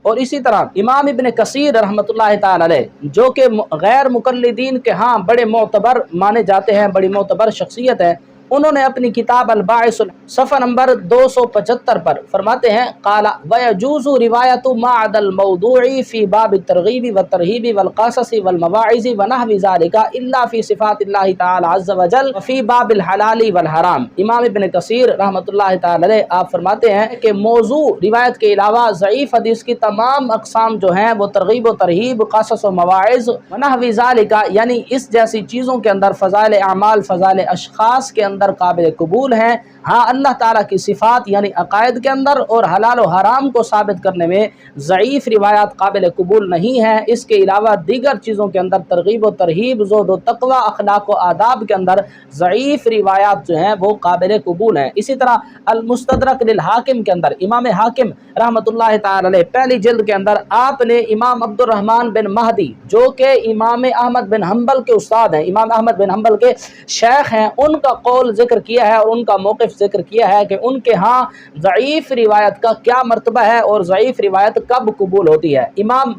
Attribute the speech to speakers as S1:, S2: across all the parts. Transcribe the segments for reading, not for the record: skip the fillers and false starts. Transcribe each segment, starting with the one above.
S1: اور اسی طرح امام ابن کثیر رحمتہ تعالی علیہ جو کہ غیر مقلدین کے ہاں بڑے معتبر مانے جاتے ہیں، بڑی معتبر شخصیت ہے، انہوں نے اپنی کتاب الباعث صفحہ نمبر 275 پر فرماتے ہیں قال ويجوز روایت ما عدا الموضوع في باب الترغیب والترہیب والقصص والمواعظ ونحو ذلك الا في صفات اللہ تعالی عز وجل وفي باب الحلال والحرام۔ امام ابن کثیر رحمۃ اللہ تعالی علیہ آپ فرماتے ہیں کہ موضوع روایت کے علاوہ ضعیف حدیث کی تمام اقسام جو ہیں وہ ترغیب و ترہیب، قصص و مواعظ ونحو ذلك یعنی اس جیسی چیزوں کے اندر، فضائل اعمال، فضائل اشخاص کے اندر قابل قبول ہیں۔ ہاں اللہ تعالیٰ کی صفات یعنی عقائد کے اندر اور حلال و حرام کو ثابت کرنے میں ضعیف روایات قابل قبول نہیں ہیں۔ اس کے علاوہ دیگر چیزوں کے اندر ترغیب و ترہیب، زہد و تقوی، اخلاق و آداب کے اندر ضعیف روایات جو ہیں وہ قابل قبول ہیں۔ اسی طرح المستدرک للحاکم کے اندر امام حاکم رحمۃ اللہ تعالی علیہ پہلی جلد کے اندر آپ نے امام عبد الرحمن بن مہدی جو کہ امام احمد بن حنبل کے استاد ہیں، امام احمد بن حنبل کے شیخ ہیں، ان کا قول ذکر کیا ہے اور ان کا موقف ذکر کیا ہے کہ ان کے ہاں ضعیف روایت کا کیا مرتبہ ہے اور ضعیف روایت کب قبول ہوتی ہے۔ امام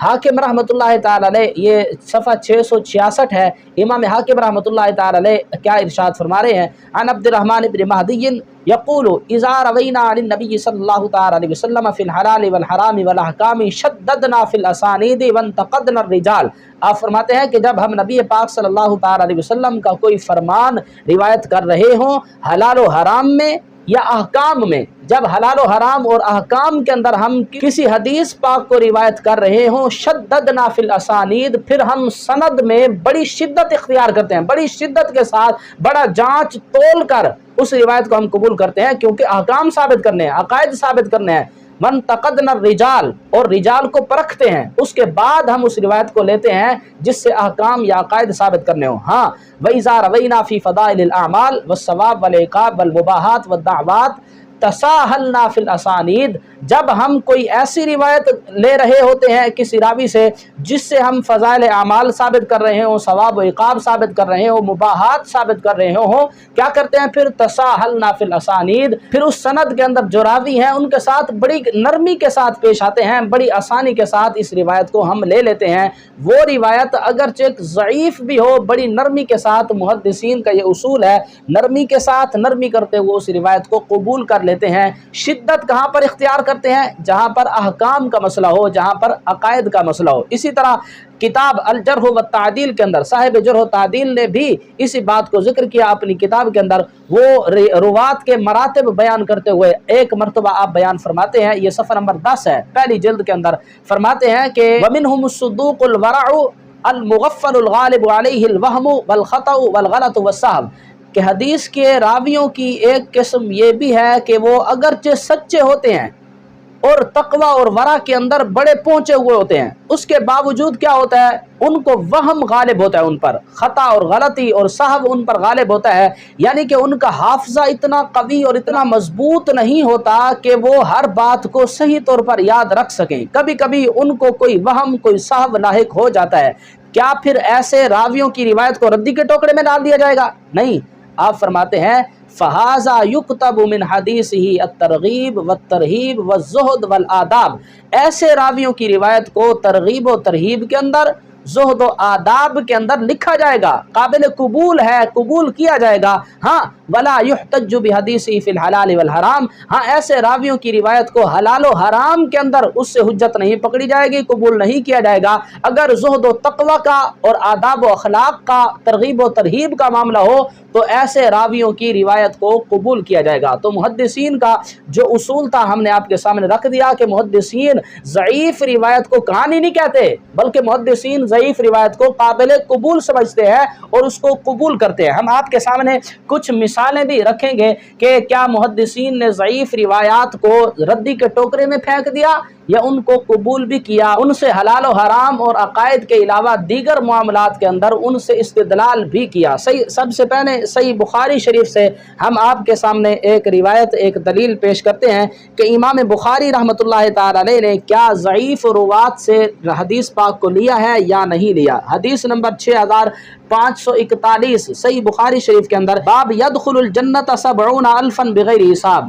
S1: حاکم رحمۃ اللہ تعالی علیہ یہ صفحہ 666 ہے، امام حاکم رحمۃ اللہ تعالی علیہ کیا ارشاد فرما رہے ہیں عن عبد الرحمن بن مہدی یقول اذا روینا عن النبی صلی اللہ تعالی علیہ وسلم فی الحلال والحرام والاحکام شددنا فی الاسانید وانتقدنا الرجال۔ آپ فرماتے ہیں کہ جب ہم نبی پاک صلی اللہ تعالی علیہ وسلم کا کوئی فرمان روایت کر رہے ہوں حلال و حرام میں یا احکام میں، جب حلال و حرام اور احکام کے اندر ہم کسی حدیث پاک کو روایت کر رہے ہوں، شددنا فی الاسانید، پھر ہم سند میں بڑی شدت اختیار کرتے ہیں، بڑی شدت کے ساتھ بڑا جانچ تول کر اس روایت کو ہم قبول کرتے ہیں کیونکہ احکام ثابت کرنے ہیں، عقائد ثابت کرنے ہیں۔ وانتقدنا الرجال، اور رجال کو پرکھتے ہیں، اس کے بعد ہم اس روایت کو لیتے ہیں جس سے احکام یا عقائد ثابت کرنے ہوں۔ ہاں وَإِذَا رَوَيْنَا فِي فَضَائِلِ الْأَعْمَالِ وَالثَّوَابِ وَالْعِقَابِ وَالْمُبَاحَاتِ وَالدَّعْوَاتِ تساہلنا فی الاسانید، جب ہم کوئی ایسی روایت لے رہے ہوتے ہیں کسی راوی سے جس سے ہم فضائل اعمال ثابت کر رہے ہوں، ثواب و عقاب ثابت کر رہے ہوں، مباحات ثابت کر رہے ہوں، کیا کرتے ہیں پھر تساہلنا فی الاسانید، پھر اس سند کے اندر جو راوی ہیں ان کے ساتھ بڑی نرمی کے ساتھ پیش آتے ہیں، بڑی آسانی کے ساتھ اس روایت کو ہم لے لیتے ہیں۔ وہ روایت اگرچہ ضعیف بھی ہو، بڑی نرمی کے ساتھ، محدثین کا یہ اصول ہے، نرمی کے ساتھ نرمی کرتے ہوئے اس روایت کو قبول کر لیتے ہیں۔ شدت کہاں پر اختیار کرتے ہیں؟ جہاں پر احکام کا مسئلہ ہو، جہاں پر عقائد کا مسئلہ ہو۔ اسی طرح کتاب الجرح والتعدیل کے اندر صاحب جرح و تعدیل نے بھی اسی بات کو ذکر کیا اپنی کتاب کے اندر، وہ روات کے مراتب بیان کرتے ہوئے ایک مرتبہ آپ بیان فرماتے ہیں، یہ صفحہ نمبر 10 ہے پہلی جلد کے اندر، فرماتے ہیں کہ وَمِنْهُمُ الصُّدُوقُ الْوَرَعُ الْمُغَفَّلُ الْغَالِبُ عَلَيْهِ الْوَهْمُ وَالْخَطَأُ وَالْغَلَطُ وَالسَّهْوُ، کہ حدیث کے راویوں کی ایک قسم یہ بھی ہے کہ وہ اگرچہ سچے ہوتے ہیں اور تقوی اور ورع کے اندر بڑے پہنچے ہوئے ہوتے ہیں، اس کے باوجود کیا ہوتا ہے؟ ان کو وہم غالب ہوتا ہے، ان پر خطا اور غلطی اور سہو ان پر غالب ہوتا ہے، یعنی کہ ان کا حافظہ اتنا قوی اور اتنا مضبوط نہیں ہوتا کہ وہ ہر بات کو صحیح طور پر یاد رکھ سکیں، کبھی کبھی ان کو کوئی وہم، کوئی سہو لاحق ہو جاتا ہے۔ کیا پھر ایسے راویوں کی روایت کو ردی کے ٹوکرے میں ڈال دیا جائے گا؟ نہیں، آپ فرماتے ہیں فہذا یکتب من حدیثہ الترغیب والترہیب والزہد والآداب، ایسے راویوں کی روایت کو ترغیب و ترہیب کے اندر، زہد و آداب کے اندر لکھا جائے گا، قابل قبول ہے، قبول کیا جائے گا۔ ہاں ولا یحتج بحدیثہ فی الحلال والحرام، ہاں ایسے راویوں کی روایت کو حلال و حرام کے اندر اس سے حجت نہیں پکڑی جائے گی، قبول نہیں کیا جائے گا۔ اگر زہد و تقوی کا اور آداب و اخلاق کا، ترغیب و ترہیب کا معاملہ ہو تو ایسے راویوں کی روایت کو قبول کیا جائے گا۔ تو محدثین کا جو اصول تھا ہم نے آپ کے سامنے رکھ دیا کہ محدثین ضعیف روایت کو کہانی نہیں کہتے، بلکہ محدثین ضعیف روایت کو قابل قبول سمجھتے ہیں اور اس کو قبول کرتے ہیں۔ ہم آپ کے سامنے کچھ مثالیں بھی رکھیں گے کہ کیا محدثین نے ضعیف روایات کو ردی کے ٹوکرے میں پھینک دیا یا ان کو قبول بھی کیا، ان سے حلال و حرام اور عقائد کے علاوہ دیگر معاملات کے اندر ان سے استدلال بھی کیا۔ سب سے پہلے صحیح بخاری شریف سے ہم آپ کے سامنے ایک روایت، ایک دلیل پیش کرتے ہیں کہ امام بخاری رحمۃ اللہ تعالی علیہ نے کیا ضعیف روات سے حدیث پاک کو لیا ہے یا نہیں لیا۔ حدیث نمبر 6541 صحیح بخاری شریف کے اندر، باب یدخل الجنت 70,000 بغیر حساب،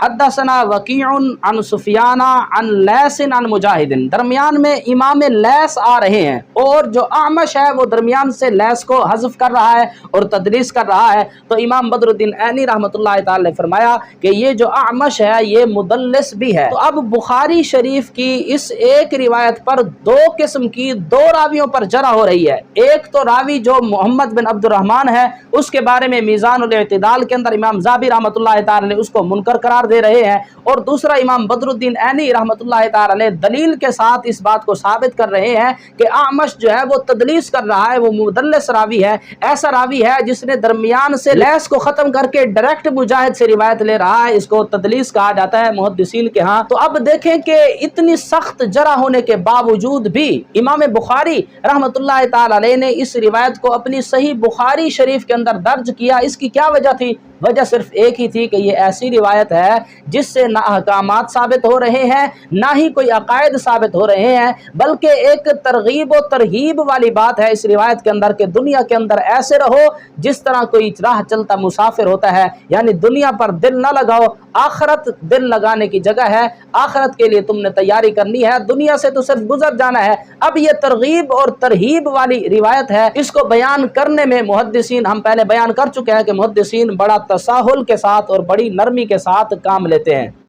S1: حدثنا وکیع عن سفیان عن لیث عن مجاہد، درمیان میں امام لیث آ رہے ہیں اور جو اعمش ہے وہ درمیان سے لیث کو حذف کر رہا ہے اور تدلیس کر رہا ہے۔ تو امام بدر الدین عینی رحمۃ اللہ تعالی نے فرمایا کہ یہ جو اعمش ہے یہ مدلس بھی ہے۔ تو اب بخاری شریف کی اس ایک روایت پر دو قسم کی دو راویوں پر جرح ہو رہی ہے۔ ایک تو راوی جو محمد بن عبد الرحمن ہے، اس کے بارے میں میزان الاعتدال کے اندر امام ذہبی رحمۃ اللہ تعالی نے اس کو منکر قرار دے رہے ہیں، اور دوسرا امام بدر الدین عینی رحمۃ اللہ تعالی نے دلیل کے ساتھ اس بات کو ثابت کر رہے ہیں کہ اعمش جو ہے وہ تدلیس کر رہا ہے، وہ مدلس راوی ہے، ایسا راوی ہے جس نے درمیان سے لیس کو ختم کر کے ڈائریکٹ مجاہد سے روایت لے رہا ہے، اس کو تدلیس کہا جاتا ہے محدثین کے ہاں۔ تو اب دیکھیں کہ اتنی سخت جرح ہونے کے باوجود بھی امام بخاری رحمۃ اللہ تعالی علیہ نے اس روایت کو اپنی صحیح بخاری شریف کے اندر درج کیا۔ اس کی کیا وجہ تھی؟ وجہ صرف ایک ہی تھی کہ یہ ایسی روایت ہے جس سے نہ احکامات ثابت ہو رہے ہیں، نہ ہی کوئی عقائد ثابت ہو رہے ہیں، بلکہ ایک ترغیب و ترہیب والی بات ہے اس روایت کے اندر کہ دنیا کے اندر ایسے رہو جس طرح کوئی راہ چلتا مسافر ہوتا ہے، یعنی دنیا پر دل نہ لگاؤ، آخرت دل لگانے کی جگہ ہے، آخرت کے لیے تم نے تیاری کرنی ہے، دنیا سے تو صرف گزر جانا ہے۔ اب یہ ترغیب اور ترہیب والی روایت ہے، اس کو بیان کرنے میں محدثین، ہم پہلے بیان کر چکے ہیں کہ محدثین بڑا تساہل کے ساتھ اور بڑی نرمی کے ساتھ کام لیتے ہیں۔